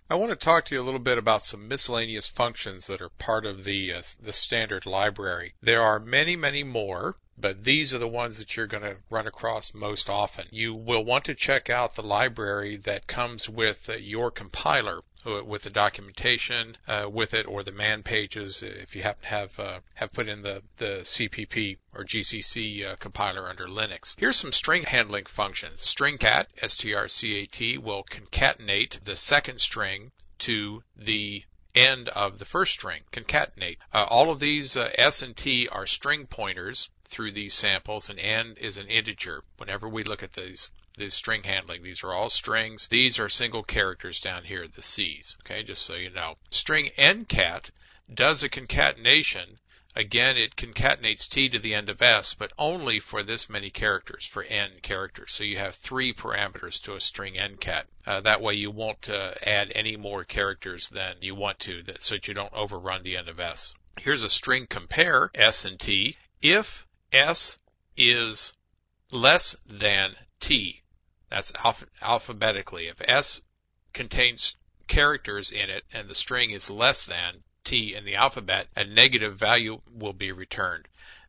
I want to talk to you a little bit about some miscellaneous functions that are part of the standard library. There are many, many more, but these are the ones that you're going to run across most often. You will want to check out the library that comes with your compiler, with the documentation with it, or the man pages if you happen to have put in the CPP or GCC compiler under Linux. Here's some string handling functions. Stringcat, strcat, will concatenate the second string to the end of the first string. Concatenate. All of these S and T are string pointers through these samples, and N is an integer. Whenever we look at these string handling, these are all strings. These are single characters down here, the C's. Okay, just so you know. String ncat does a concatenation. Again, it concatenates T to the end of S, but only for this many characters, for N characters. So you have 3 parameters to a string ncat. That way you won't add any more characters than you want to, so that you don't overrun the end of S. Here's a string compare, S and T. If S is less than T, that's alphabetically. If S contains characters in it and the string is less than T in the alphabet, a negative value will be returned,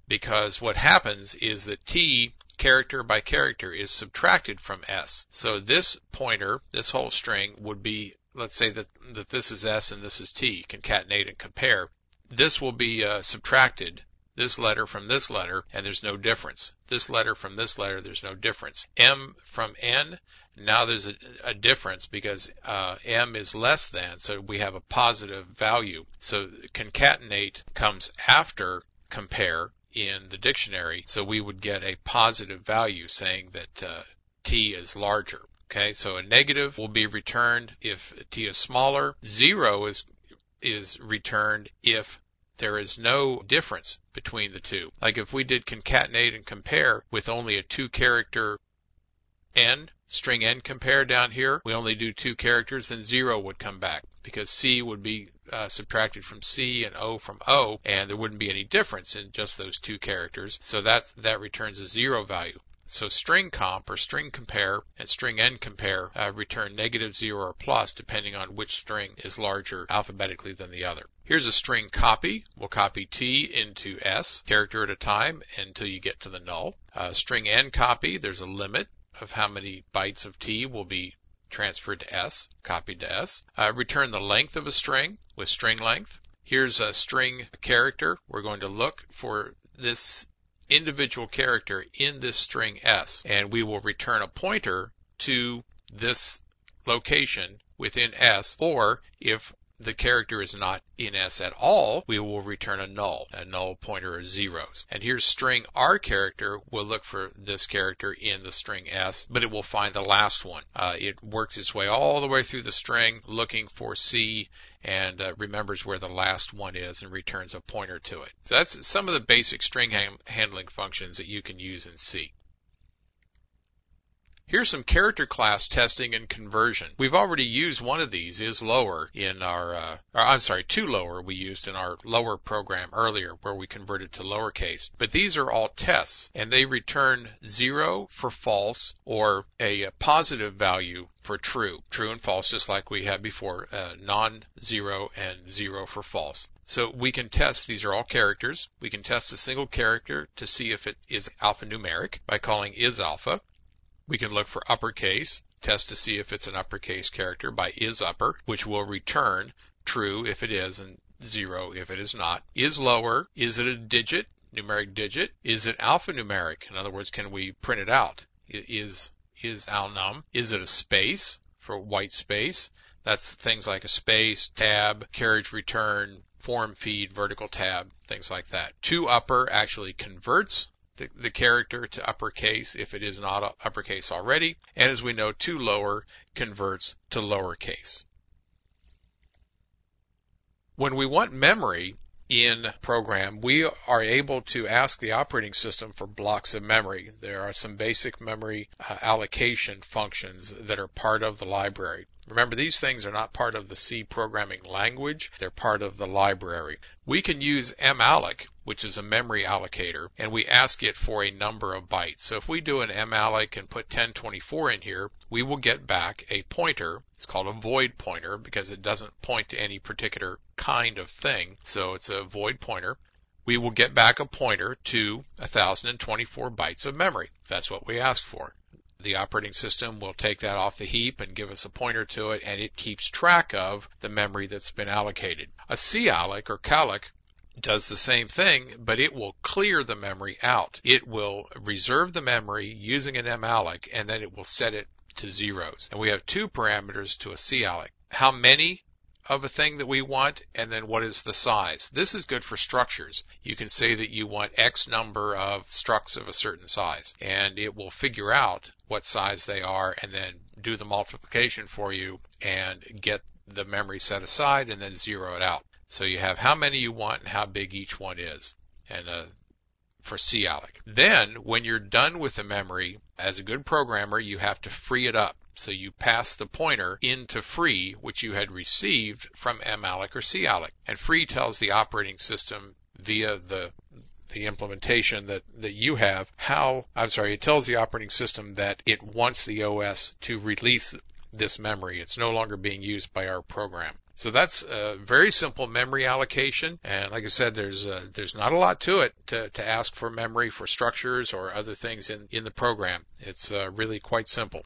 because what happens is that T, character by character, is subtracted from S. So this pointer, this whole string, would be, let's say that this is S and this is T, concatenate and compare. This will be subtracted, this letter from this letter, and there's no difference. This letter from this letter, there's no difference. M from N, now there's a difference because M is less than, so we have a positive value. So concatenate comes after compare in the dictionary, so we would get a positive value saying that T is larger. Okay, so a negative will be returned if T is smaller. 0 is returned if there is no difference between the two. Like if we did concatenate and compare with only a 2-character N, string N compare down here, we only do 2 characters, then 0 would come back because C would be subtracted from C and O from O, and there wouldn't be any difference in just those 2 characters. So that returns a 0 value. So string comp or string compare and string N compare return negative 0 or plus depending on which string is larger alphabetically than the other. Here's a string copy. We'll copy T into S, character at a time, until you get to the null. String N copy, there's a limit of how many bytes of T will be transferred to S, copied to S. Return the length of a string with string length. Here's a string character. We're going to look for this individual character in this string S, and we will return a pointer to this location within S, or if the character is not in S at all, we will return a null pointer of zeros. And here's string R character. We'll look for this character in the string S, but it will find the last one. It works its way all the way through the string looking for C, and remembers where the last one is and returns a pointer to it. So that's some of the basic string handling functions that you can use in C. Here's some character class testing and conversion. We've already used one of these, is lower, in our, to lower we used in our lower program earlier where we converted to lowercase. But these are all tests, and they return 0 for false or a positive value for true. True and false, just like we had before, non-zero and 0 for false. So we can test, these are all characters. We can test a single character to see if it is alphanumeric by calling isAlpha. We can look for uppercase, test to see if it's an uppercase character by isUpper, which will return true if it is and 0 if it is not. Is lower, is it a digit, numeric digit? Is it alphanumeric? In other words, can we print it out? Is alnum? Is it a space for white space? That's things like a space, tab, carriage return, form feed, vertical tab, things like that. ToUpper actually converts the character to uppercase if it is not uppercase already. And as we know, ToLower converts to lowercase. When we want memory in a program, we are able to ask the operating system for blocks of memory. There are some basic memory allocation functions that are part of the library. Remember, these things are not part of the C programming language. They're part of the library. We can use malloc, which is a memory allocator, and we ask it for a number of bytes. So if we do an malloc and put 1024 in here, we will get back a pointer. It's called a void pointer because it doesn't point to any particular kind of thing. So it's a void pointer. We will get back a pointer to 1024 bytes of memory. That's what we asked for. The operating system will take that off the heap and give us a pointer to it, and it keeps track of the memory that's been allocated. A calloc or calloc does the same thing, but it will clear the memory out. It will reserve the memory using an malloc, and then it will set it to zeros. And we have two parameters to a calloc. How many of a thing that we want, and then what is the size. This is good for structures. You can say that you want X number of structs of a certain size, and it will figure out what size they are and then do the multiplication for you and get the memory set aside and then zero it out. So you have how many you want and how big each one is, and for calloc. Then, when you're done with the memory, as a good programmer, you have to free it up. So you pass the pointer into free, which you had received from malloc or calloc. And free tells the operating system via the implementation that you have it tells the operating system that it wants the OS to release this memory. It's no longer being used by our program. So that's a very simple memory allocation, and like I said, there's not a lot to it to ask for memory for structures or other things in the program. It's really quite simple.